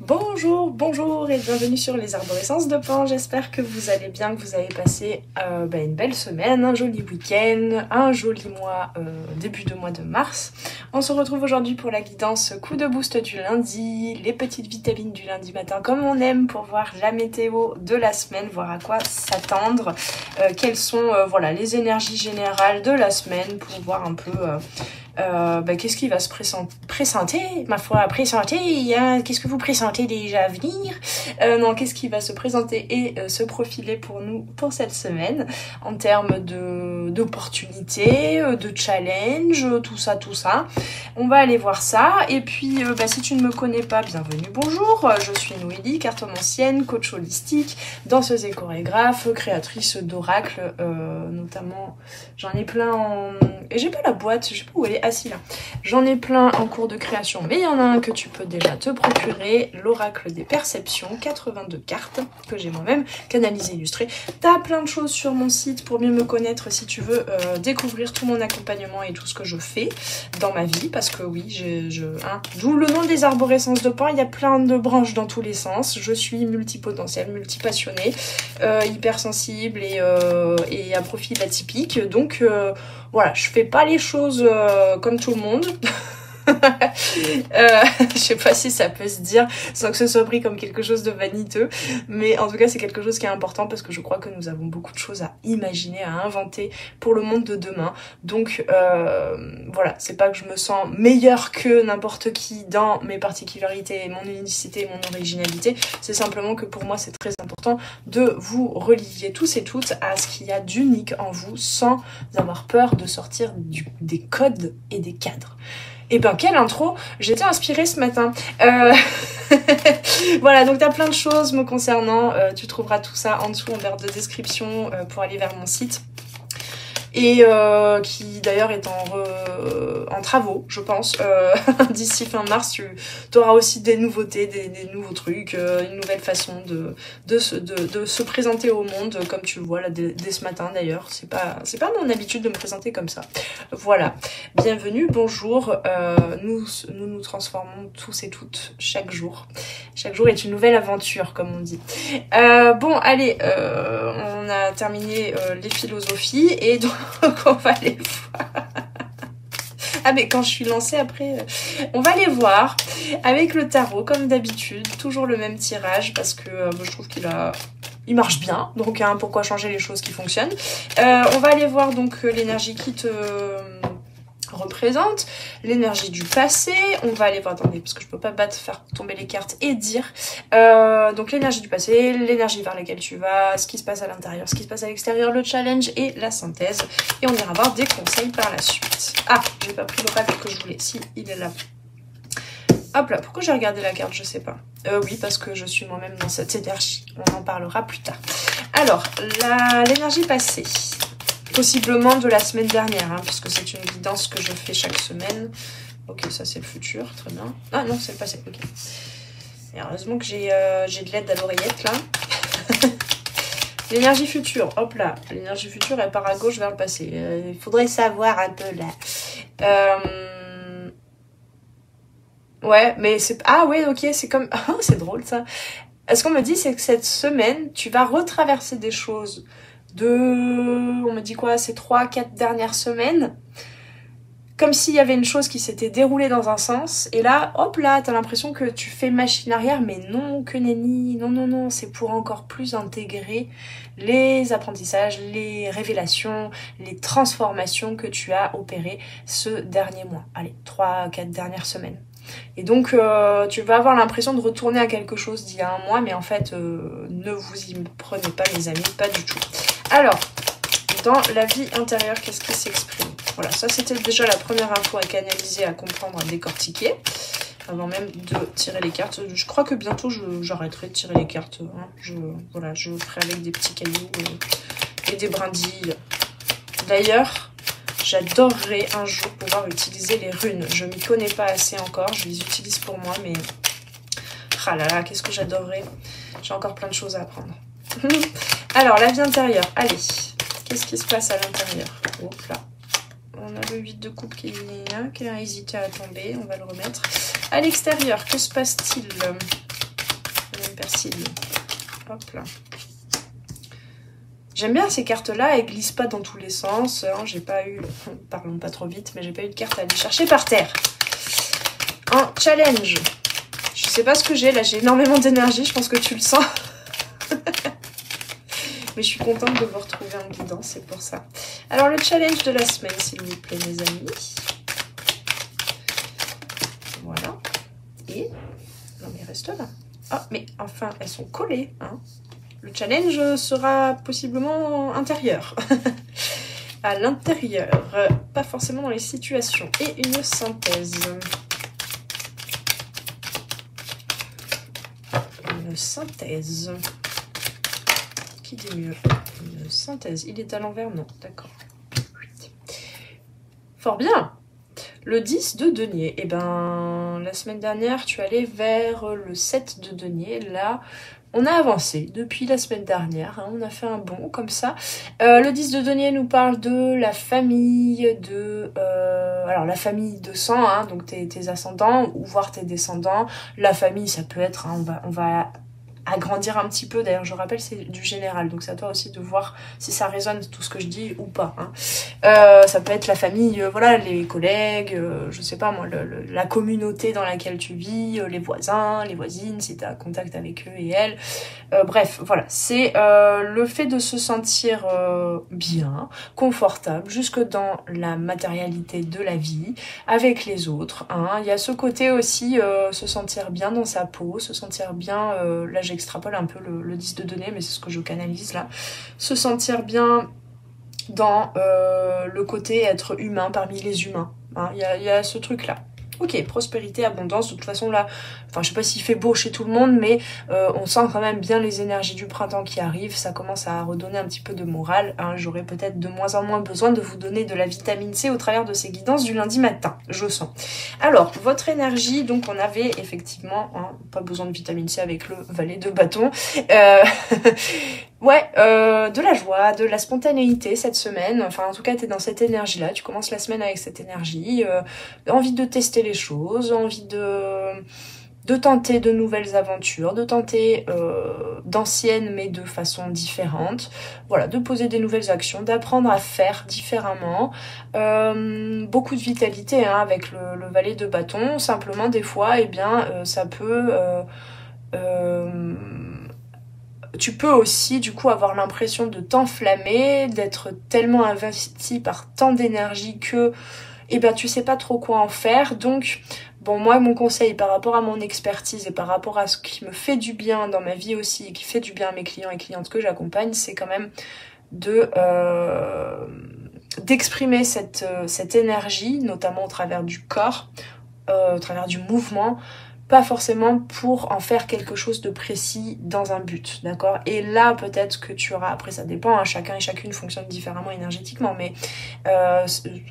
Bonjour, bonjour et bienvenue sur les arborescences de Pan. J'espère que vous allez bien, que vous avez passé une belle semaine, un joli week-end, un joli mois, début de mois de mars. On se retrouve aujourd'hui pour la guidance coup de boost du lundi, les petites vitamines du lundi matin comme on aime pour voir la météo de la semaine, voir à quoi s'attendre, quelles sont les énergies générales de la semaine pour voir un peu... qu'est-ce qui va se présenter, ma foi, présenter, hein, qu'est-ce que vous présentez déjà à venir, qu'est-ce qui va se présenter et se profiler pour nous pour cette semaine, en termes d'opportunités, de challenge, tout ça, on va aller voir ça, et puis si tu ne me connais pas, bienvenue, bonjour, je suis Noélie, cartomancienne, coach holistique, danseuse et chorégraphe, créatrice d'oracles, notamment, j'en ai plein et j'ai pas la boîte, je sais pas où elle est. Ah si, là. J'en ai plein en cours de création, mais il y en a un que tu peux déjà te procurer, l'oracle des perceptions, 82 cartes, que j'ai moi-même canalisé, illustré. T'as plein de choses sur mon site pour mieux me connaître si tu veux découvrir tout mon accompagnement et tout ce que je fais dans ma vie, parce que oui, d'où le nom des arborescences de Pan, il y a plein de branches dans tous les sens, je suis multipotentielle, multipassionnée, hypersensible et à profil atypique, donc voilà, je fais pas les choses comme tout le monde. Je sais pas si ça peut se dire sans que ce soit pris comme quelque chose de vaniteux, mais en tout cas c'est quelque chose qui est important parce que je crois que nous avons beaucoup de choses à imaginer, à inventer pour le monde de demain. Donc voilà, c'est pas que je me sens meilleure que n'importe qui dans mes particularités, mon unicité et mon originalité, c'est simplement que pour moi c'est très important de vous relier tous et toutes à ce qu'il y a d'unique en vous sans avoir peur de sortir des codes et des cadres. Et ben quelle intro, j'étais inspirée ce matin. Voilà, donc t'as plein de choses me concernant, tu trouveras tout ça en dessous en barre de description pour aller vers mon site. Et qui d'ailleurs est en travaux, je pense. D'ici fin mars, tu auras aussi des nouveautés, des nouveaux trucs, une nouvelle façon de se présenter au monde, comme tu le vois là dès ce matin d'ailleurs. C'est pas mon habitude de me présenter comme ça. Voilà, bienvenue, bonjour. Nous transformons tous et toutes chaque jour. Chaque jour est une nouvelle aventure, comme on dit. Bon, allez, on a terminé les philosophies et donc on va aller voir. Ah mais quand je suis lancée après, on va aller voir avec le tarot comme d'habitude, toujours le même tirage parce que je trouve il marche bien, donc pourquoi changer les choses qui fonctionnent. On va aller voir donc l'énergie qui te représente, l'énergie du passé, on va aller voir, attendez, parce que je peux pas faire tomber les cartes et dire, donc l'énergie du passé, l'énergie vers laquelle tu vas, ce qui se passe à l'intérieur, ce qui se passe à l'extérieur, le challenge et la synthèse, et on ira voir des conseils par la suite. Ah, j'ai pas pris l'oracle que je voulais, si, il est là. Hop là, pourquoi j'ai regardé la carte, je sais pas. Oui, parce que je suis moi-même dans cette énergie, on en parlera plus tard. Alors, l'énergie passée. Possiblement de la semaine dernière, hein, puisque c'est une guidance que je fais chaque semaine. Ok, ça c'est le futur, très bien. Ah non, c'est le passé, ok. Et heureusement que j'ai de l'aide à l'oreillette, là. L'énergie future, hop là. L'énergie future, elle part à gauche vers le passé. Il faudrait savoir un peu, là. Ouais, mais c'est... Ah ouais, ok, c'est comme... Oh, c'est drôle, ça. Ce qu'on me dit, c'est que cette semaine, tu vas retraverser des choses on me dit quoi, ces 3-4 dernières semaines, comme s'il y avait une chose qui s'était déroulée dans un sens, et là, hop là, t'as l'impression que tu fais machine arrière, mais non, que nenni, non, c'est pour encore plus intégrer les apprentissages, les révélations, les transformations que tu as opérées ce dernier mois. Allez, 3-4 dernières semaines. Et donc tu vas avoir l'impression de retourner à quelque chose d'il y a un mois, mais en fait ne vous y prenez pas mes amis, pas du tout. Alors, dans la vie intérieure, qu'est-ce qui s'exprime? Voilà, ça c'était déjà la première info à canaliser, à comprendre, à décortiquer, avant même de tirer les cartes. Je crois que bientôt j'arrêterai de tirer les cartes, hein. Je ferai avec des petits cailloux et des brindilles. D'ailleurs, j'adorerais un jour pouvoir utiliser les runes. Je m'y connais pas assez encore, je les utilise pour moi, mais... Ah là là, qu'est-ce que j'adorerais. J'ai encore plein de choses à apprendre. Alors, la vie intérieure, allez. Qu'est-ce qui se passe à l'intérieur? Hop là. On a le 8 de coupe qui a hésité à tomber, on va le remettre. À l'extérieur, que se passe-t-il? persil. Hop là. J'aime bien ces cartes-là, elles glissent pas dans tous les sens. Hein, j'ai pas eu, parlons pas trop vite, mais j'ai pas eu de carte à aller chercher par terre. En challenge. Je sais pas ce que j'ai, là j'ai énormément d'énergie, je pense que tu le sens. Mais je suis contente de vous retrouver en guidance, c'est pour ça. Alors le challenge de la semaine, s'il vous plaît, mes amis. Voilà. Et... non mais reste là. Ah, mais enfin, elles sont collées, hein. Le challenge sera possiblement intérieur. À l'intérieur, pas forcément dans les situations. Et une synthèse. Une synthèse. Qui dit mieux? Une synthèse. Il est à l'envers? Non, d'accord. Fort bien. Le 10 de denier. Eh ben, la semaine dernière, tu allais vers le 7 de denier. Là, on a avancé depuis la semaine dernière. Hein, on a fait un bond comme ça. Le 10 de denier nous parle de la famille, alors la famille de sang, hein, donc tes ascendants, ou voire tes descendants. La famille, ça peut être, hein, on va agrandir un petit peu, d'ailleurs je rappelle c'est du général, donc c'est à toi aussi de voir si ça résonne tout ce que je dis ou pas, hein. Ça peut être la famille, voilà, les collègues, je sais pas moi, la communauté dans laquelle tu vis, les voisins, les voisines, si tu as contact avec eux et elles, bref, voilà, c'est le fait de se sentir bien, confortable, jusque dans la matérialité de la vie, avec les autres, hein. Il y a ce côté aussi, se sentir bien dans sa peau, se sentir bien, là j'extrapole un peu le 10 de denier, mais c'est ce que je canalise là, se sentir bien dans le côté être humain parmi les humains, hein. Il y a ce truc là. Ok, prospérité, abondance, de toute façon là, enfin je sais pas s'il fait beau chez tout le monde, mais on sent quand même bien les énergies du printemps qui arrivent, ça commence à redonner un petit peu de morale, hein. J'aurai peut-être de moins en moins besoin de vous donner de la vitamine C au travers de ces guidances du lundi matin, je sens. Alors, votre énergie, donc on avait effectivement, hein, pas besoin de vitamine C avec le valet de bâton, ouais, de la joie, de la spontanéité cette semaine, enfin en tout cas t'es dans cette énergie-là, tu commences la semaine avec cette énergie, envie de tester les choses, envie de tenter de nouvelles aventures, de tenter d'anciennes mais de façon différente, voilà, de poser des nouvelles actions, d'apprendre à faire différemment, beaucoup de vitalité, hein, avec le valet de bâton, simplement des fois, eh bien, ça peut... tu peux aussi du coup avoir l'impression de t'enflammer, d'être tellement investi par tant d'énergie que eh ben tu sais pas trop quoi en faire. Donc bon, moi mon conseil par rapport à mon expertise et par rapport à ce qui me fait du bien dans ma vie aussi et qui fait du bien à mes clients et clientes que j'accompagne, c'est quand même de d'exprimer cette énergie, notamment au travers du corps, au travers du mouvement, pas forcément pour en faire quelque chose de précis dans un but, d'accord? Et là, peut-être que tu auras, après ça dépend, hein, chacun et chacune fonctionne différemment énergétiquement, mais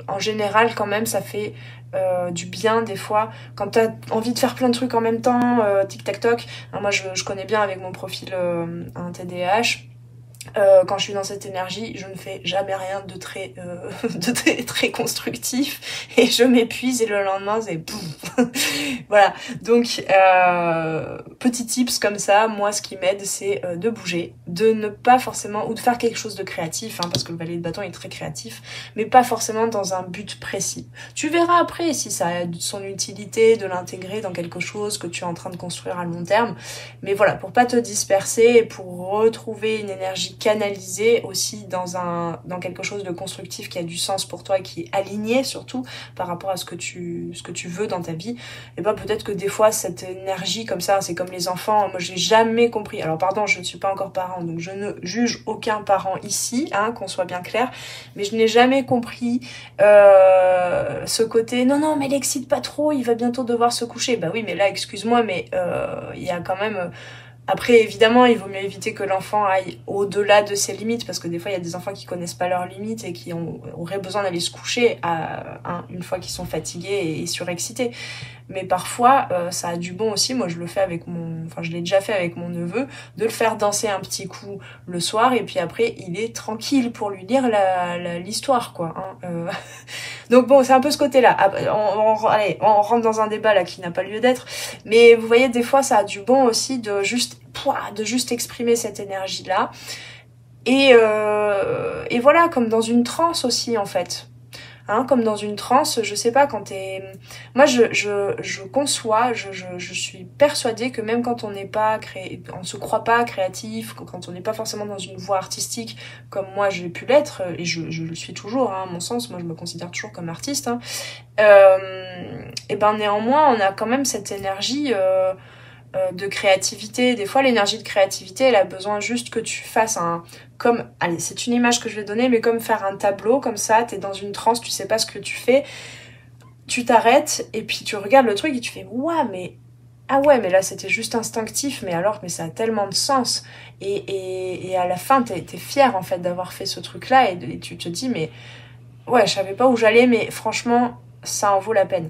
en général, quand même, ça fait du bien des fois, quand t'as envie de faire plein de trucs en même temps, tic-tac-toc. Moi, je connais bien avec mon profil un TDAH. Quand je suis dans cette énergie, je ne fais jamais rien de très très constructif et je m'épuise et le lendemain c'est boum. Voilà, donc petit tips comme ça, moi ce qui m'aide c'est de bouger, de ne pas forcément, ou de faire quelque chose de créatif, hein, parce que le valet de bâton est très créatif, mais pas forcément dans un but précis. Tu verras après si ça a son utilité de l'intégrer dans quelque chose que tu es en train de construire à long terme, mais voilà, pour pas te disperser et pour retrouver une énergie canalisée aussi dans quelque chose de constructif qui a du sens pour toi et qui est aligné surtout par rapport à ce que tu veux dans ta vie. Et ben peut-être que des fois cette énergie comme ça, c'est comme les enfants, moi j'ai jamais compris, alors pardon, je ne suis pas encore parent donc je ne juge aucun parent ici, hein, qu'on soit bien clair, mais je n'ai jamais compris ce côté non mais l'excite pas trop, il va bientôt devoir se coucher. Bah oui, mais là excuse-moi, mais il y a quand même après, évidemment, il vaut mieux éviter que l'enfant aille au-delà de ses limites, parce que des fois, il y a des enfants qui connaissent pas leurs limites et qui auraient besoin d'aller se coucher une fois qu'ils sont fatigués et surexcités. Mais parfois, ça a du bon aussi. Moi, je l'ai déjà fait avec mon neveu, de le faire danser un petit coup le soir, et puis après, il est tranquille pour lui lire l'histoire, quoi. Hein. Donc bon, c'est un peu ce côté-là. Allez, on rentre dans un débat là qui n'a pas lieu d'être. Mais vous voyez, des fois, ça a du bon aussi de juste de juste exprimer cette énergie-là. Et voilà, comme dans une transe aussi, en fait. Hein, comme dans une transe, je sais pas, quand t'es... Moi, je conçois, je suis persuadée que même quand on n'est pas on se croit pas créatif, quand on n'est pas forcément dans une voie artistique, comme moi j'ai pu l'être, et je le suis toujours, hein, à mon sens, moi je me considère toujours comme artiste, hein, et ben néanmoins, on a quand même cette énergie de créativité. Des fois, l'énergie de créativité, elle a besoin juste que tu fasses allez, c'est une image que je vais donner, mais comme faire un tableau, comme ça, t'es dans une transe, tu sais pas ce que tu fais, tu t'arrêtes, et puis tu regardes le truc, et tu fais, ouah, mais... Ah ouais, mais là, c'était juste instinctif, mais ça a tellement de sens. Et à la fin, t'es fière, en fait, d'avoir fait ce truc-là, et tu te dis, mais... Ouais, je savais pas où j'allais, mais franchement, ça en vaut la peine.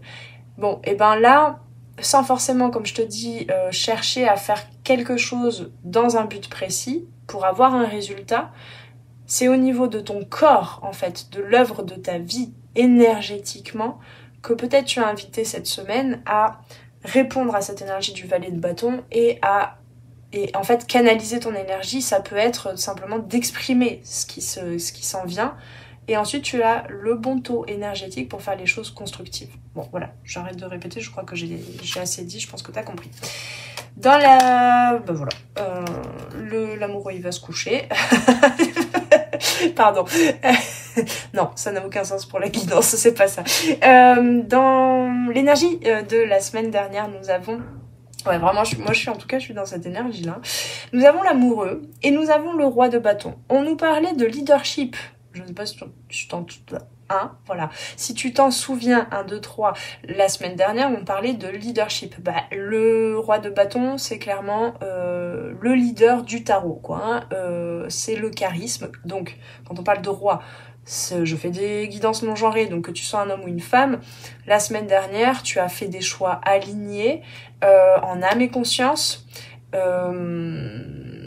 Bon, et ben là... sans forcément, comme je te dis, chercher à faire quelque chose dans un but précis pour avoir un résultat, c'est au niveau de ton corps, en fait, de l'œuvre de ta vie énergétiquement, que peut-être tu as invité cette semaine à répondre à cette énergie du valet de bâton et en fait canaliser ton énergie. Ça peut être simplement d'exprimer ce qui s'en vient. Et ensuite, tu as le bon taux énergétique pour faire les choses constructives. Bon, voilà, j'arrête de répéter, je crois que j'ai assez dit, je pense que tu as compris. Dans la... Ben voilà, l'amoureux, il va se coucher. Pardon. Non, ça n'a aucun sens pour la guidance, c'est pas ça. Dans l'énergie de la semaine dernière, nous avons... Ouais, vraiment, je suis dans cette énergie-là. Nous avons l'amoureux et nous avons le roi de bâton. On nous parlait de leadership. Je ne sais pas si tu t'en... voilà. Si tu t'en souviens, 1, 2, 3, la semaine dernière, on parlait de leadership. Bah, le roi de bâton, c'est clairement le leader du tarot, quoi. Hein. C'est le charisme. Donc, quand on parle de roi, je fais des guidances non genrées, donc que tu sois un homme ou une femme. La semaine dernière, tu as fait des choix alignés en âme et conscience.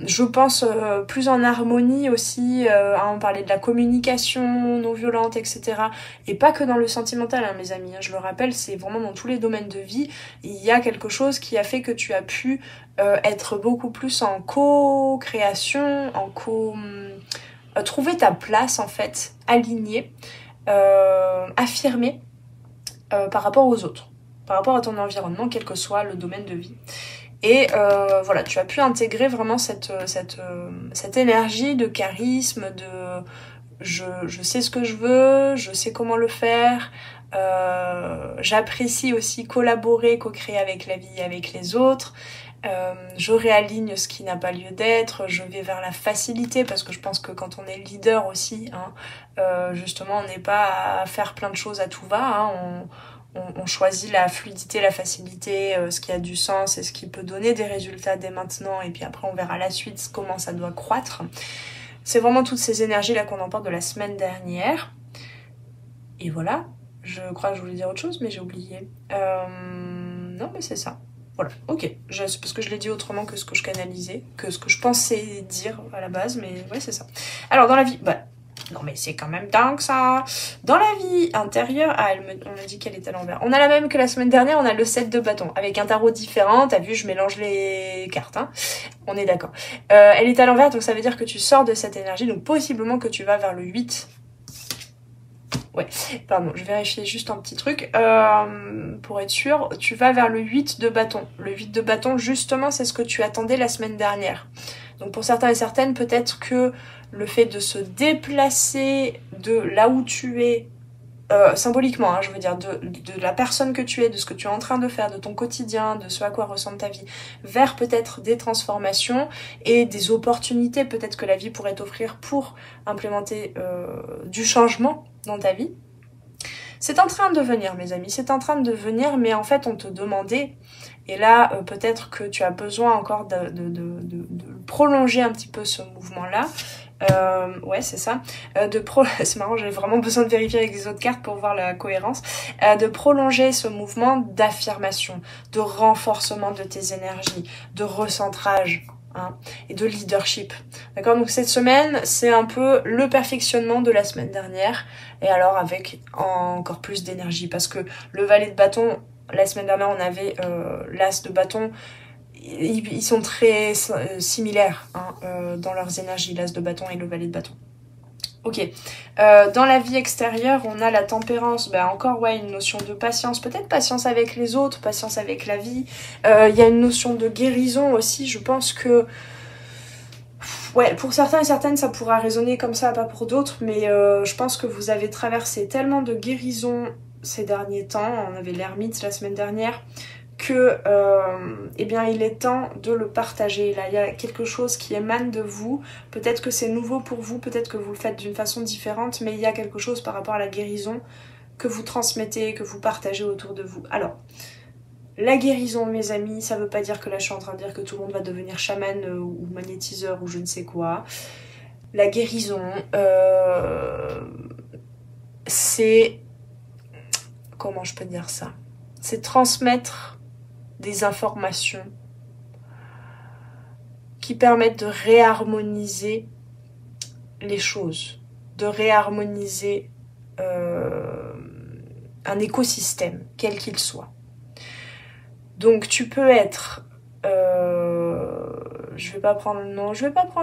Je pense plus en harmonie aussi, on parlait de la communication non violente, etc. Et pas que dans le sentimental, hein, mes amis, hein, je le rappelle, c'est vraiment dans tous les domaines de vie, il y a quelque chose qui a fait que tu as pu être beaucoup plus en co-création, trouver ta place en fait, alignée, affirmée par rapport aux autres, par rapport à ton environnement, quel que soit le domaine de vie. Et voilà, tu as pu intégrer vraiment cette énergie de charisme, de je sais ce que je veux, je sais comment le faire, j'apprécie aussi collaborer, co-créer avec la vie et avec les autres, je réaligne ce qui n'a pas lieu d'être, je vais vers la facilité parce que je pense que quand on est leader aussi, hein, justement on n'est pas à faire plein de choses à tout va, hein, on choisit la fluidité, la facilité, ce qui a du sens et ce qui peut donner des résultats dès maintenant, et puis après on verra la suite comment ça doit croître. C'est vraiment toutes ces énergies-là qu'on emporte de la semaine dernière. Et voilà, je crois que je voulais dire autre chose, mais j'ai oublié. Non, mais c'est ça. Voilà, ok. C'est parce que je l'ai dit autrement que ce que je canalisais, que ce que je pensais dire à la base, mais ouais, c'est ça. Alors, dans la vie... non mais c'est quand même dingue ça. Dans la vie intérieure, on me dit qu'elle est à l'envers. On a la même que la semaine dernière, on a le 7 de bâton avec un tarot différent. T'as vu, je mélange les cartes, hein. On est d'accord. Elle est à l'envers, donc ça veut dire que tu sors de cette énergie, donc possiblement que tu vas vers le 8. Ouais, pardon, je vérifie juste un petit truc. Pour être sûr, tu vas vers le 8 de bâton. Le 8 de bâton, justement, c'est ce que tu attendais la semaine dernière. Donc pour certains et certaines, peut-être que le fait de se déplacer de là où tu es, symboliquement, hein, je veux dire, de la personne que tu es, de ce que tu es en train de faire, de ton quotidien, de ce à quoi ressemble ta vie, vers peut-être des transformations et des opportunités peut-être que la vie pourrait t'offrir pour implémenter du changement dans ta vie. C'est en train de venir, mes amis, c'est en train de venir, mais en fait, on te demandait, et là, peut-être que tu as besoin encore de prolonger un petit peu ce mouvement-là. Ouais, c'est ça. C'est marrant, j'ai vraiment besoin de vérifier avec les autres cartes pour voir la cohérence. De prolonger ce mouvement d'affirmation, de renforcement de tes énergies, de recentrage. Hein, et de leadership. D'accord, donc cette semaine, c'est un peu le perfectionnement de la semaine dernière, et alors avec encore plus d'énergie, parce que le valet de bâton, la semaine dernière, on avait l'as de bâton, ils sont très similaires hein, dans leurs énergies, l'as de bâton et le valet de bâton. Ok, dans la vie extérieure, on a la tempérance, encore ouais, une notion de patience, peut-être patience avec les autres, patience avec la vie. Il y a une notion de guérison aussi, je pense que ouais, pour certains et certaines, ça pourra résonner comme ça, pas pour d'autres, mais je pense que vous avez traversé tellement de guérison ces derniers temps, on avait l'ermite la semaine dernière, que eh bien il est temps de le partager. Là, il y a quelque chose qui émane de vous, peut-être que c'est nouveau pour vous, peut-être que vous le faites d'une façon différente, mais il y a quelque chose par rapport à la guérison que vous transmettez, que vous partagez autour de vous. Alors, la guérison, mes amis, ça veut pas dire que là je suis en train de dire que tout le monde va devenir chaman ou magnétiseur ou je ne sais quoi. La guérison, c'est... Comment je peux dire ça? C'est transmettre des informations qui permettent de réharmoniser les choses, de réharmoniser un écosystème, quel qu'il soit. Donc tu peux être... je vais pas prendre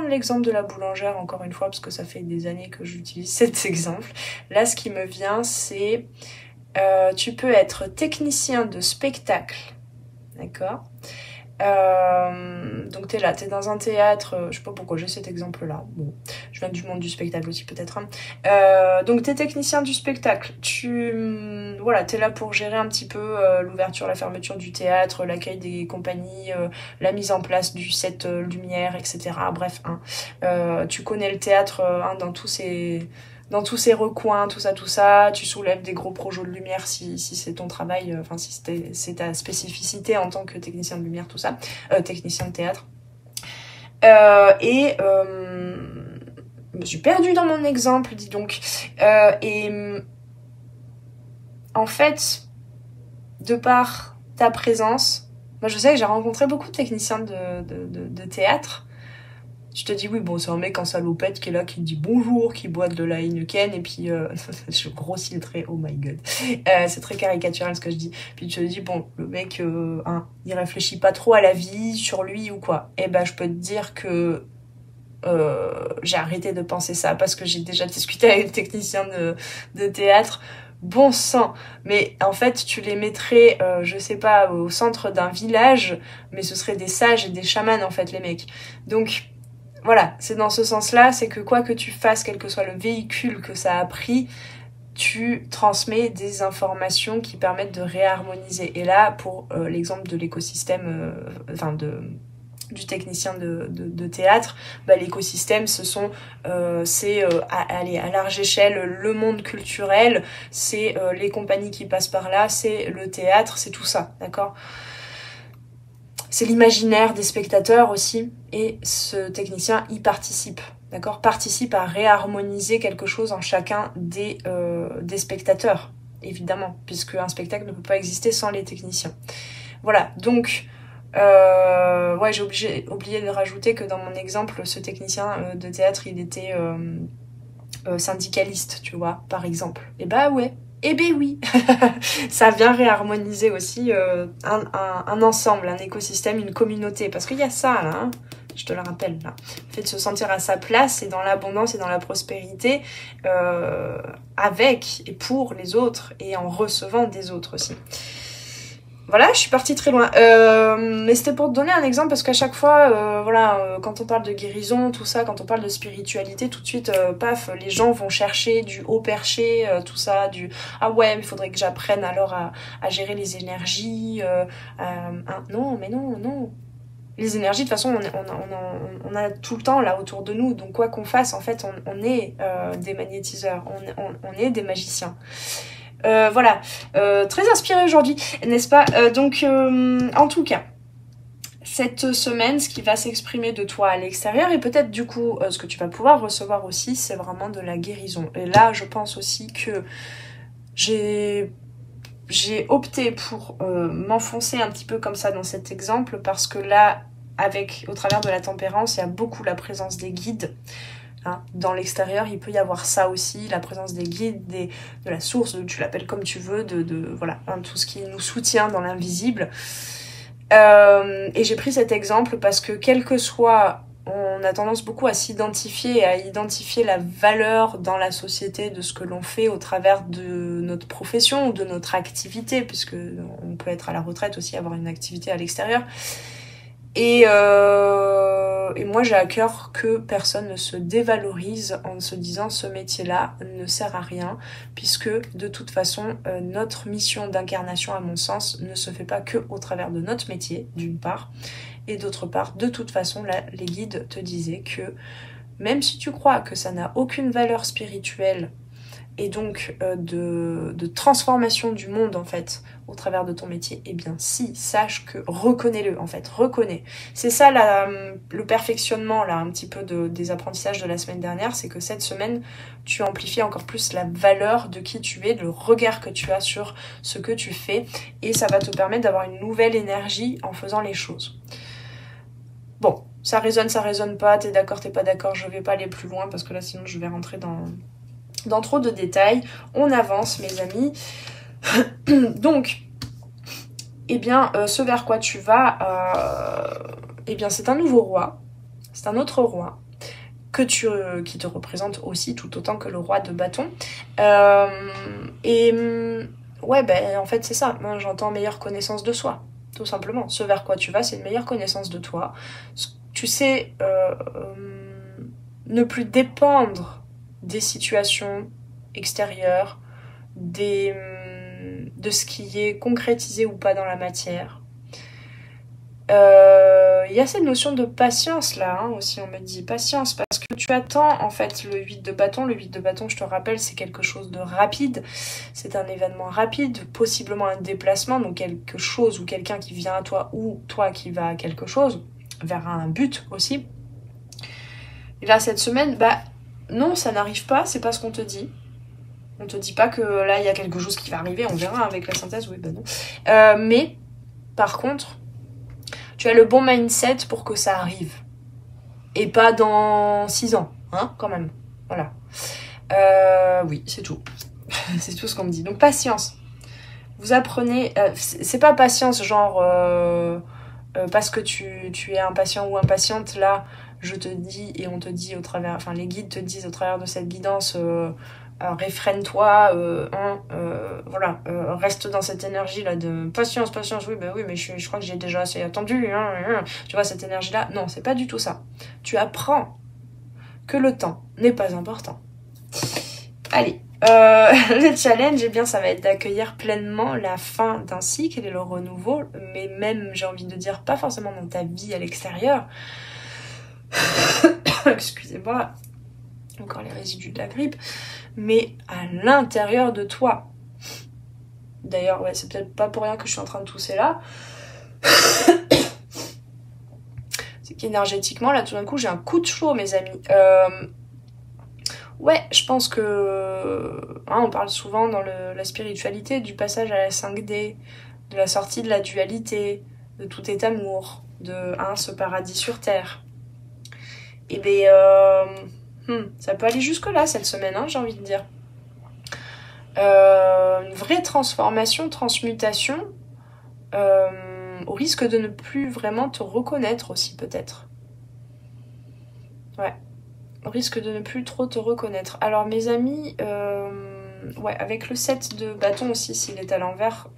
l'exemple de la boulangère encore une fois parce que ça fait des années que j'utilise cet exemple. Là, ce qui me vient, c'est... tu peux être technicien de spectacle, d'accord? Donc t'es là, t'es dans un théâtre, je sais pas pourquoi j'ai cet exemple-là. Bon, je viens du monde du spectacle aussi peut-être. Hein. Donc t'es technicien du spectacle. Voilà, t'es là pour gérer un petit peu l'ouverture, la fermeture du théâtre, l'accueil des compagnies, la mise en place du set lumière, etc. Bref, hein. Tu connais le théâtre hein, dans tous ses recoins, tout ça, tu soulèves des gros projets de lumière si c'est ton travail, enfin si c'est ta spécificité en tant que technicien de lumière, tout ça, technicien de théâtre. Je me suis perdue dans mon exemple, dis donc. En fait, de par ta présence, moi je sais que j'ai rencontré beaucoup de techniciens de théâtre. Je te dis oui, bon, c'est un mec en salopette qui est là, qui me dit bonjour, qui boit de la Heineken, et puis je grossis le trait, oh my god. C'est très caricatural ce que je dis. Puis tu te dis, bon, le mec, il réfléchit pas trop à la vie, sur lui ou quoi. Eh ben, je peux te dire que j'ai arrêté de penser ça, parce que j'ai déjà discuté avec des techniciens de théâtre. Bon sang, mais en fait tu les mettrais, je sais pas, au centre d'un village, mais ce seraient des sages et des chamans en fait les mecs. Donc voilà, c'est dans ce sens-là, c'est que quoi que tu fasses, quel que soit le véhicule que ça a pris, tu transmets des informations qui permettent de réharmoniser. Et là, pour l'exemple de l'écosystème, du technicien de théâtre, l'écosystème, c'est à large échelle le monde culturel, c'est les compagnies qui passent par là, c'est le théâtre, c'est tout ça, d'accord ? C'est l'imaginaire des spectateurs aussi, et ce technicien y participe, d'accord ? Participe à réharmoniser quelque chose en chacun des spectateurs, évidemment, puisque un spectacle ne peut pas exister sans les techniciens. Voilà, donc, ouais, j'ai oublié de rajouter que dans mon exemple, ce technicien de théâtre, il était syndicaliste, tu vois, par exemple. Et bah ouais. Eh ben oui, ça vient réharmoniser aussi un ensemble, un écosystème, une communauté. Parce qu'il y a ça, là, hein, je te le rappelle, là. Le fait de se sentir à sa place et dans l'abondance et dans la prospérité, avec et pour les autres et en recevant des autres aussi. Voilà, je suis partie très loin. Mais c'était pour te donner un exemple parce qu'à chaque fois, quand on parle de guérison, tout ça, quand on parle de spiritualité, tout de suite, paf, les gens vont chercher du haut perché, tout ça, ah ouais, mais il faudrait que j'apprenne alors à gérer les énergies. Non, mais non. Les énergies, de toute façon, on a tout le temps là autour de nous. Donc quoi qu'on fasse, en fait, on est des magnétiseurs, on est des magiciens. Voilà, très inspirée aujourd'hui, n'est-ce pas? En tout cas, cette semaine, ce qui va s'exprimer de toi à l'extérieur, et peut-être du coup, ce que tu vas pouvoir recevoir aussi, c'est vraiment de la guérison. Et là, je pense aussi que j'ai opté pour m'enfoncer un petit peu comme ça dans cet exemple, parce que là, au travers de la tempérance, il y a beaucoup la présence des guides. Hein, dans l'extérieur, il peut y avoir ça aussi, la présence des guides, de la source, tu l'appelles comme tu veux, voilà, hein, tout ce qui nous soutient dans l'invisible. Et j'ai pris cet exemple parce que quel que soit, on a tendance beaucoup à s'identifier et à identifier la valeur dans la société de ce que l'on fait au travers de notre profession ou de notre activité, puisque on peut être à la retraite aussi, avoir une activité à l'extérieur. Et moi j'ai à cœur que personne ne se dévalorise en se disant ce métier-là ne sert à rien, puisque de toute façon notre mission d'incarnation, à mon sens, ne se fait pas que au travers de notre métier, d'une part, et d'autre part, de toute façon, là, les guides te disaient que même si tu crois que ça n'a aucune valeur spirituelle et donc de transformation du monde en fait au travers de ton métier, eh bien si, sache que, reconnais-le en fait, reconnais. C'est ça le perfectionnement là un petit peu des apprentissages de la semaine dernière, c'est que cette semaine tu amplifies encore plus la valeur de qui tu es, le regard que tu as sur ce que tu fais, et ça va te permettre d'avoir une nouvelle énergie en faisant les choses. Bon, ça résonne pas, t'es d'accord, t'es pas d'accord, je vais pas aller plus loin parce que là sinon je vais rentrer dans trop de détails. On avance mes amis. Donc, eh bien, ce vers quoi tu vas, eh bien c'est un nouveau roi, c'est un autre roi qui te représente aussi tout autant que le roi de bâton. Ouais, ben en fait c'est ça, moi j'entends meilleure connaissance de soi, tout simplement. Ce vers quoi tu vas, c'est une meilleure connaissance de toi. Tu sais ne plus dépendre des situations extérieures, de ce qui est concrétisé ou pas dans la matière. Il y a cette notion de patience là aussi, on me dit patience parce que tu attends en fait le 8 de bâton. Le 8 de bâton, je te rappelle, c'est quelque chose de rapide, c'est un événement rapide, possiblement un déplacement, donc quelque chose ou quelqu'un qui vient à toi ou toi qui va à quelque chose, vers un but aussi. Et là cette semaine, bah non, ça n'arrive pas, c'est pas ce qu'on te dit. On te dit pas que là il y a quelque chose qui va arriver, on verra avec la synthèse, oui bah non. Mais par contre, tu as le bon mindset pour que ça arrive. Et pas dans 6 ans, hein, quand même. Voilà. Oui, c'est tout. C'est tout ce qu'on me dit. Donc patience. Vous apprenez... c'est pas patience genre... parce que tu es impatient ou impatiente, là, je te dis, et on te dit au travers... Enfin, les guides te disent au travers de cette guidance... réfrène-toi, voilà, reste dans cette énergie là de patience, oui, bah oui, mais je crois que j'ai déjà assez attendu, tu vois, cette énergie là, non, c'est pas du tout ça. Tu apprends que le temps n'est pas important. Allez, le challenge, eh bien, ça va être d'accueillir pleinement la fin d'un cycle et le renouveau, mais même, j'ai envie de dire, pas forcément dans ta vie à l'extérieur. Excusez-moi, encore les résidus de la grippe, mais à l'intérieur de toi. D'ailleurs, ouais, c'est peut-être pas pour rien que je suis en train de tousser là. C'est qu'énergétiquement, là, tout d'un coup, j'ai un coup de chaud, mes amis. Ouais, je pense que... on parle souvent dans la spiritualité du passage à la 5D, de la sortie de la dualité, de tout est amour, de ce paradis sur Terre. Et bien... ça peut aller jusque-là cette semaine, j'ai envie de dire. Une vraie transformation, transmutation, au risque de ne plus vraiment te reconnaître aussi peut-être. Ouais, au risque de ne plus trop te reconnaître. Alors mes amis, ouais, avec le 7 de bâton aussi, s'il est à l'envers,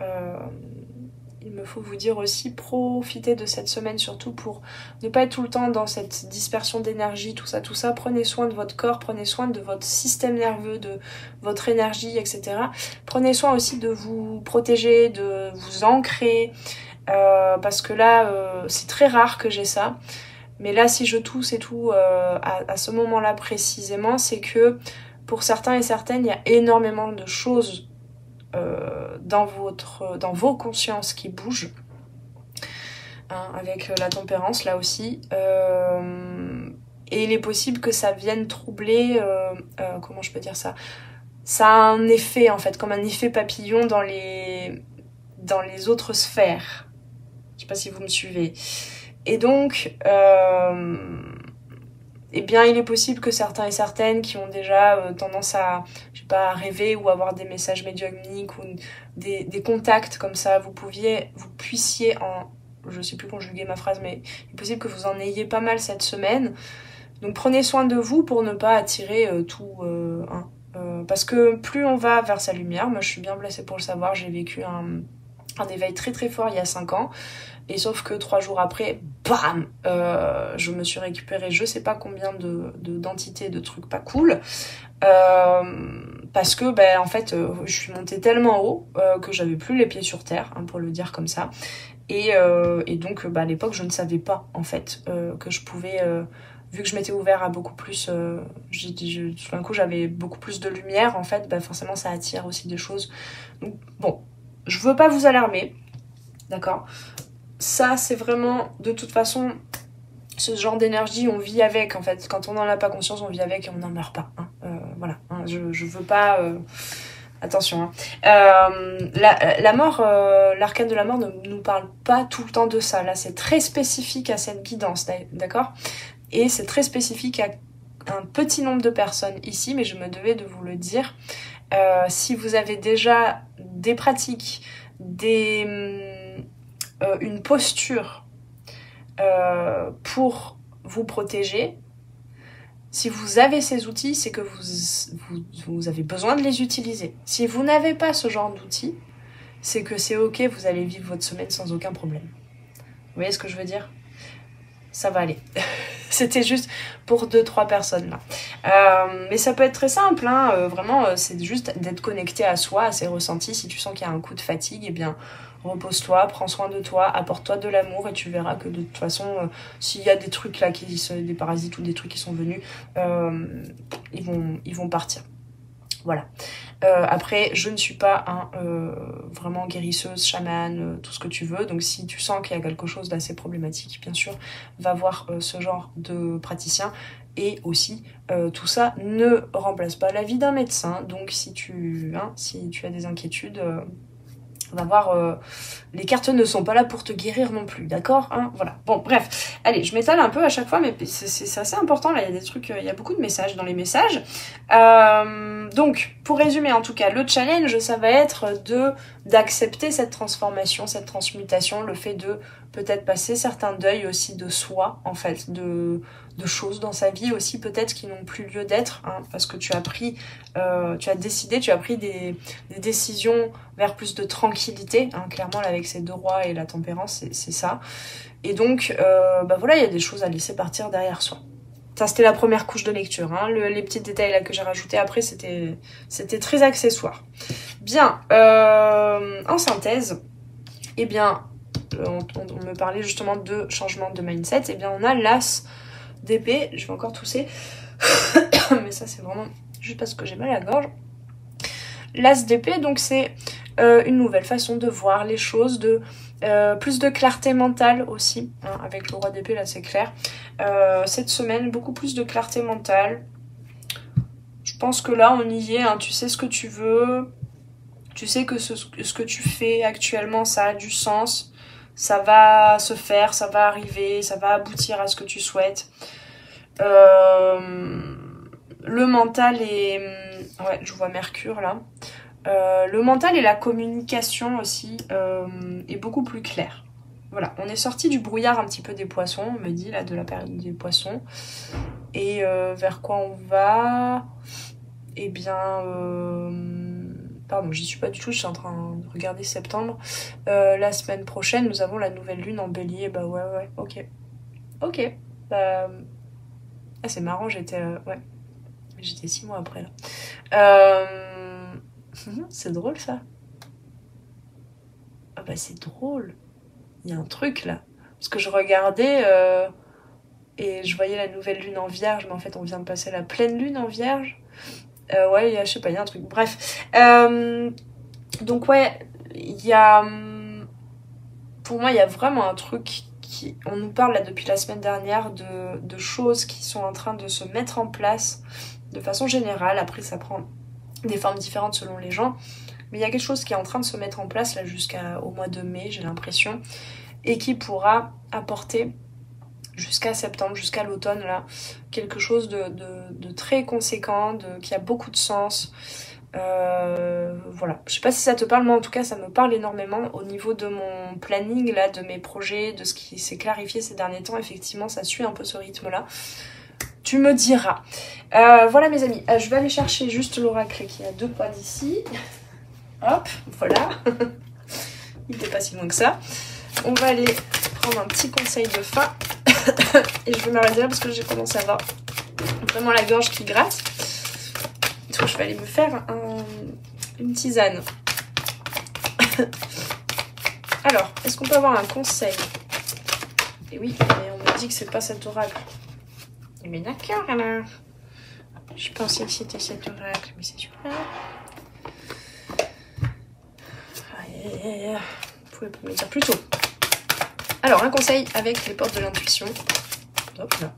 il me faut vous dire aussi, profitez de cette semaine surtout pour ne pas être tout le temps dans cette dispersion d'énergie, tout ça. Prenez soin de votre corps, prenez soin de votre système nerveux, de votre énergie, etc. Prenez soin aussi de vous protéger, de vous ancrer, parce que là, c'est très rare que j'ai ça. Mais là, si je tousse et tout, à ce moment-là précisément, c'est que pour certains et certaines, il y a énormément de choses dans vos consciences qui bougent, avec la tempérance là aussi, et il est possible que ça vienne troubler, comment je peux dire ça, ça a un effet en fait, comme un effet papillon dans les autres sphères. Je sais pas si vous me suivez. Et donc eh bien, il est possible que certains et certaines qui ont déjà tendance à, je sais pas, à rêver ou avoir des messages médiumniques ou des contacts comme ça, vous puissiez je sais plus conjuguer ma phrase, mais il est possible que vous en ayez pas mal cette semaine. Donc prenez soin de vous pour ne pas attirer tout, hein. Parce que plus on va vers sa lumière, moi je suis bien placée pour le savoir, j'ai vécu un éveil très très fort il y a 5 ans, et sauf que 3 jours après, bam, je me suis récupérée je sais pas combien d'entités, de trucs pas cool, parce que ben en fait je suis montée tellement haut que j'avais plus les pieds sur terre, hein, pour le dire comme ça, et donc à l'époque je ne savais pas en fait que je pouvais... vu que je m'étais ouvert à beaucoup plus, tout d'un coup j'avais beaucoup plus de lumière, en fait, bah forcément ça attire aussi des choses. Donc bon, je veux pas vous alarmer, d'accord? Ça c'est vraiment, de toute façon, ce genre d'énergie, on vit avec, en fait. Quand on n'en a pas conscience, on vit avec et on n'en meurt pas. Hein. Voilà, hein, je veux pas... Attention, hein. La mort, l'arcane de la mort ne nous parle pas tout le temps de ça. Là, c'est très spécifique à cette guidance, d'accord? Et c'est très spécifique à un petit nombre de personnes ici, mais je me devais de vous le dire. Si vous avez déjà des pratiques, une posture pour vous protéger, si vous avez ces outils, c'est que vous avez besoin de les utiliser. Si vous n'avez pas ce genre d'outils, c'est que c'est ok, vous allez vivre votre semaine sans aucun problème. Vous voyez ce que je veux dire? Ça va aller. C'était juste pour 2-3 personnes là. Mais ça peut être très simple, hein. Vraiment, c'est juste d'être connecté à soi, à ses ressentis. Si tu sens qu'il y a un coup de fatigue, eh bien, repose-toi, prends soin de toi, apporte-toi de l'amour et tu verras que de toute façon, s'il y a des trucs là, des parasites ou des trucs qui sont venus, ils vont partir. Voilà. Après, je ne suis pas vraiment guérisseuse, chamane, tout ce que tu veux. Donc si tu sens qu'il y a quelque chose d'assez problématique, bien sûr, va voir ce genre de praticien. Et aussi, tout ça ne remplace pas l'avis d'un médecin. Donc si tu as des inquiétudes... on va voir, les cartes ne sont pas là pour te guérir non plus, d'accord, hein, voilà. Bon, bref, allez, je m'étale un peu à chaque fois, mais c'est assez important, là, il y a des trucs, il y a beaucoup de messages dans les messages. Donc, pour résumer, en tout cas, le challenge, ça va être d'accepter cette transformation, cette transmutation, le fait de peut-être passer certains deuils aussi de soi, en fait, de choses dans sa vie aussi, peut-être qui n'ont plus lieu d'être, hein, parce que tu as pris des décisions vers plus de tranquillité, hein, clairement là avec ces 2 rois et la tempérance, c'est ça. Et donc, voilà, il y a des choses à laisser partir derrière soi. Ça, c'était la première couche de lecture, hein. Les petits détails là que j'ai rajoutés après, c'était très accessoire. Bien, en synthèse, eh bien, on me parlait justement de changement de mindset, eh bien on a l'as d'épée, je vais encore tousser, mais ça c'est vraiment juste parce que j'ai mal à la gorge. L'as d'épée, donc c'est une nouvelle façon de voir les choses, plus de clarté mentale aussi, hein, avec le roi d'épée là c'est clair. Cette semaine, beaucoup plus de clarté mentale. Je pense que là on y est, hein, tu sais ce que tu veux, tu sais que ce que tu fais actuellement ça a du sens, ça va se faire, ça va arriver, ça va aboutir à ce que tu souhaites. Le mental est... Ouais, je vois Mercure là. Le mental et la communication aussi est beaucoup plus clair. Voilà, on est sorti du brouillard un petit peu des poissons, on me dit là, de la période des poissons. Et vers quoi on va? Eh bien... Pardon, j'y suis pas du tout, je suis en train de regarder septembre. La semaine prochaine, nous avons la nouvelle lune en bélier. Bah ouais, ok. Ok. Ah, c'est marrant, j'étais 6 mois après là. C'est drôle ça. Ah bah c'est drôle. Il y a un truc là. Parce que je regardais et je voyais la nouvelle lune en vierge, mais en fait on vient de passer la pleine lune en vierge. Ouais, je sais pas, il y a un truc. Bref. Donc ouais, il y a... Pour moi, il y a vraiment un truc on nous parle là depuis la semaine dernière de choses qui sont en train de se mettre en place de façon générale. Après, ça prend des formes différentes selon les gens. Mais il y a quelque chose qui est en train de se mettre en place là jusqu'au mois de mai, j'ai l'impression. Et qui pourra apporter jusqu'à septembre, jusqu'à l'automne là, quelque chose de très conséquent, qui a beaucoup de sens. Voilà, je sais pas si ça te parle, mais en tout cas ça me parle énormément au niveau de mon planning là, de mes projets, de ce qui s'est clarifié ces derniers temps. Effectivement ça suit un peu ce rythme là, tu me diras. Voilà mes amis, je vais aller chercher juste l'oracle qui est à 2 pas d'ici. Hop, voilà. Il n'était pas si loin que ça. On va aller prendre un petit conseil de fin. Et je vais m'arrêter là parce que j'ai commencé à avoir vraiment la gorge qui gratte. Donc je vais aller me faire une tisane. Alors, est-ce qu'on peut avoir un conseil? Et oui, mais on me dit que c'est pas cet oracle. Mais d'accord alors. Je pensais que c'était cet oracle, mais c'est celui-là. Vous pouvez me dire plus tôt. Alors, un conseil avec les portes de l'intuition. Hop là.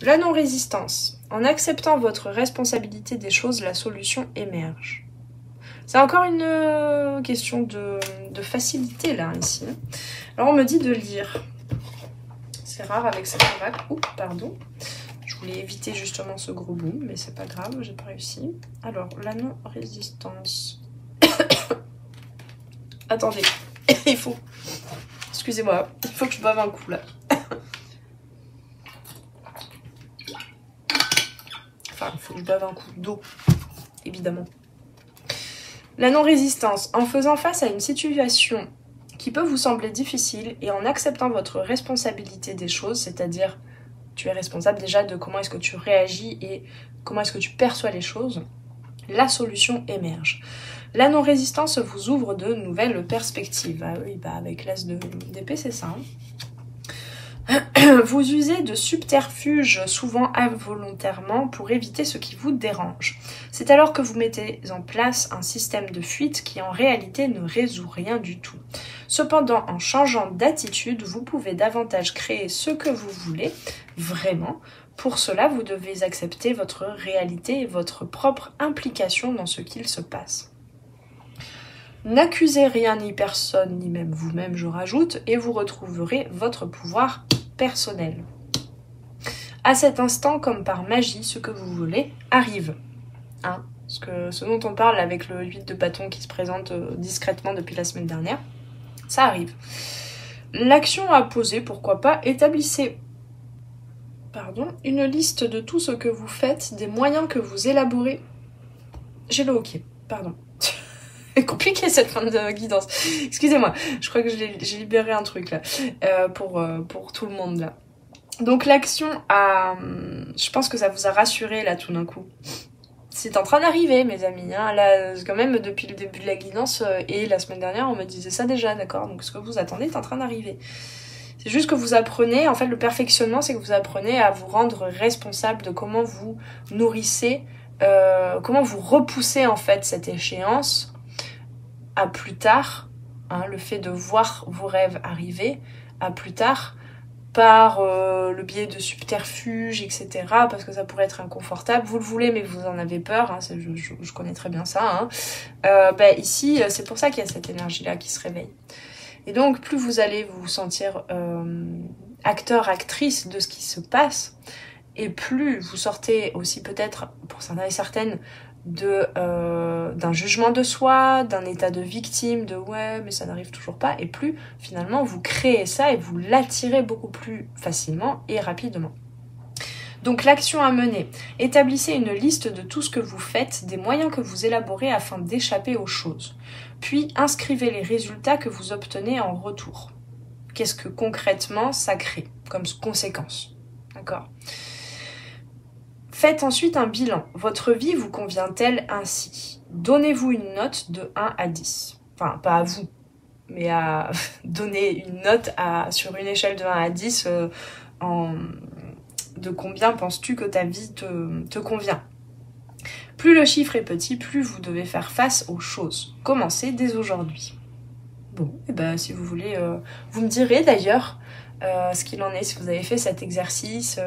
La non-résistance. En acceptant votre responsabilité des choses, la solution émerge. C'est encore une question de facilité là, ici. Alors, on me dit de lire. C'est rare avec cette oracle. Oups, pardon. Je voulais éviter justement ce gros boom, mais c'est pas grave, j'ai pas réussi. Alors, la non-résistance. Attendez, il faut... Excusez-moi, il faut que je boive un coup là. Enfin, il faut que je boive un coup d'eau, évidemment. La non-résistance. En faisant face à une situation qui peut vous sembler difficile et en acceptant votre responsabilité des choses, c'est-à-dire tu es responsable déjà de comment est-ce que tu réagis et comment est-ce que tu perçois les choses, la solution émerge. La non-résistance vous ouvre de nouvelles perspectives. Ah oui, bah avec l'as d'épée, c'est ça. Vous usez de subterfuges, souvent involontairement, pour éviter ce qui vous dérange. C'est alors que vous mettez en place un système de fuite qui en réalité ne résout rien du tout. Cependant, en changeant d'attitude, vous pouvez davantage créer ce que vous voulez, vraiment. Pour cela, vous devez accepter votre réalité et votre propre implication dans ce qu'il se passe. N'accusez rien ni personne, ni même vous-même, je rajoute, et vous retrouverez votre pouvoir personnel. À cet instant, comme par magie, ce que vous voulez arrive. Hein, ce dont on parle avec le 8 de bâton qui se présente discrètement depuis la semaine dernière, ça arrive. L'action à poser, pourquoi pas, établissez une liste de tout ce que vous faites, des moyens que vous élaborez. J'ai le hockey, pardon. C'est compliqué cette fin de guidance. Excusez-moi, je crois que j'ai libéré un truc là pour tout le monde là. Donc l'action a... Je pense que ça vous a rassuré là tout d'un coup. C'est en train d'arriver mes amis. Hein. Là, quand même depuis le début de la guidance et la semaine dernière on me disait ça déjà, d'accord. Donc ce que vous attendez est en train d'arriver. C'est juste que vous apprenez, en fait le perfectionnement c'est que vous apprenez à vous rendre responsable de comment vous nourrissez, comment vous repoussez en fait cette échéance à plus tard, hein, le fait de voir vos rêves arriver à plus tard par le biais de subterfuges, etc. Parce que ça pourrait être inconfortable. Vous le voulez, mais vous en avez peur. Hein, je connais très bien ça. Hein. Ici, c'est pour ça qu'il y a cette énergie-là qui se réveille. Et donc, plus vous allez vous sentir acteur, actrice de ce qui se passe, et plus vous sortez aussi peut-être, pour certains et certaines, d'un jugement de soi, d'un état de victime, de ouais mais ça n'arrive toujours pas, et plus finalement vous créez ça et vous l'attirez beaucoup plus facilement et rapidement. Donc l'action à mener, établissez une liste de tout ce que vous faites, des moyens que vous élaborez afin d'échapper aux choses, puis inscrivez les résultats que vous obtenez en retour. Qu'est-ce que concrètement ça crée comme conséquence, d'accord ? Faites ensuite un bilan. Votre vie vous convient-elle ainsi? Donnez-vous une note de 1 à 10. Enfin, pas à vous, mais à donner une note sur une échelle de 1 à 10 de combien penses-tu que ta vie te convient. Plus le chiffre est petit, plus vous devez faire face aux choses. Commencez dès aujourd'hui. Bon, et ben si vous voulez, vous me direz d'ailleurs ce qu'il en est, si vous avez fait cet exercice,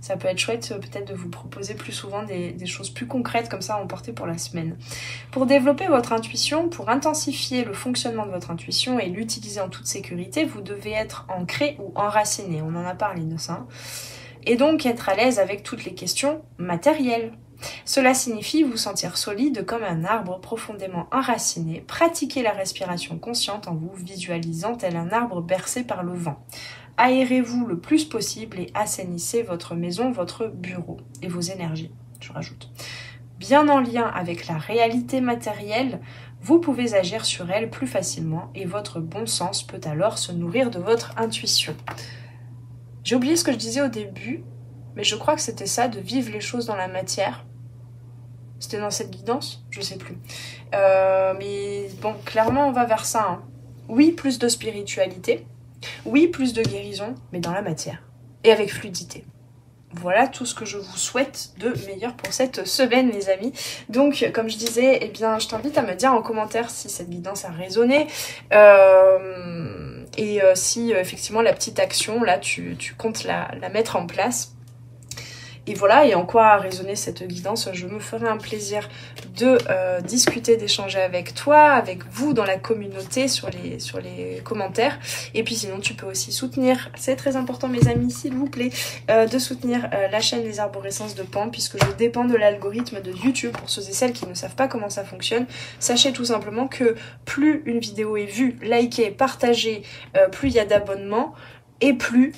ça peut être chouette peut-être de vous proposer plus souvent des choses plus concrètes comme ça à emporter pour la semaine. Pour développer votre intuition, pour intensifier le fonctionnement de votre intuition et l'utiliser en toute sécurité, vous devez être ancré ou enraciné, on en a parlé de ça, et donc être à l'aise avec toutes les questions matérielles. Cela signifie vous sentir solide comme un arbre profondément enraciné. Pratiquez la respiration consciente en vous visualisant tel un arbre bercé par le vent. Aérez-vous le plus possible et assainissez votre maison, votre bureau et vos énergies, je rajoute. Bien en lien avec la réalité matérielle, vous pouvez agir sur elle plus facilement et votre bon sens peut alors se nourrir de votre intuition. J'ai oublié ce que je disais au début, mais je crois que c'était ça, de vivre les choses dans la matière. C'était dans cette guidance ? Je sais plus. Mais bon, clairement, on va vers ça. Hein. Oui, plus de spiritualité. Oui, plus de guérison, mais dans la matière. Et avec fluidité. Voilà tout ce que je vous souhaite de meilleur pour cette semaine, les amis. Donc, comme je disais, eh bien, je t'invite à me dire en commentaire si cette guidance a résonné. Et si, effectivement, la petite action, là, tu comptes la mettre en place. Et voilà, et en quoi a résonné cette guidance, je me ferai un plaisir de discuter, d'échanger avec toi, avec vous dans la communauté, sur les commentaires. Et puis sinon, tu peux aussi soutenir, c'est très important mes amis, s'il vous plaît, de soutenir la chaîne Les Arborescences de Pan, puisque je dépends de l'algorithme de YouTube. Pour ceux et celles qui ne savent pas comment ça fonctionne, sachez tout simplement que plus une vidéo est vue, likée, partagée, plus il y a d'abonnements, et plus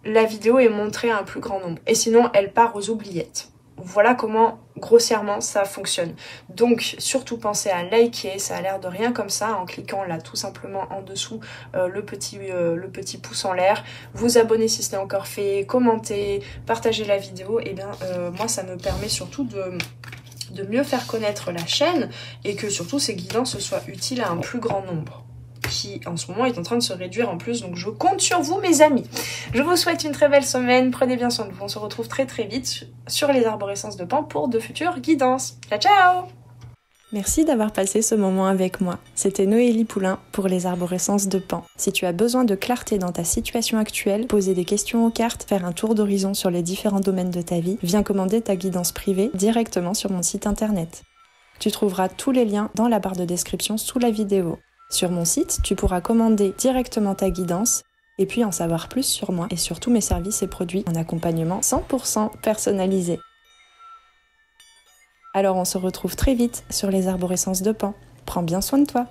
la vidéo est montrée à un plus grand nombre. Et sinon, elle part aux oubliettes. Voilà comment, grossièrement, ça fonctionne. Donc, surtout pensez à liker, ça a l'air de rien comme ça, en cliquant là, tout simplement en dessous, le petit pouce en l'air. Vous abonner si ce n'est encore fait, commenter, partager la vidéo. Et bien, moi, ça me permet surtout de mieux faire connaître la chaîne et que surtout ces guidances soient utiles à un plus grand nombre, qui en ce moment est en train de se réduire en plus, donc je compte sur vous mes amis. Je vous souhaite une très belle semaine, prenez bien soin de vous, on se retrouve très très vite sur les arborescences de Pan pour de futures guidances. Ciao ciao! Merci d'avoir passé ce moment avec moi. C'était Noélie Poulain pour les arborescences de Pan. Si tu as besoin de clarté dans ta situation actuelle, poser des questions aux cartes, faire un tour d'horizon sur les différents domaines de ta vie, viens commander ta guidance privée directement sur mon site internet. Tu trouveras tous les liens dans la barre de description sous la vidéo. Sur mon site, tu pourras commander directement ta guidance et puis en savoir plus sur moi et sur tous mes services et produits en accompagnement 100% personnalisé. Alors on se retrouve très vite sur les arborescences de Pan. Prends bien soin de toi.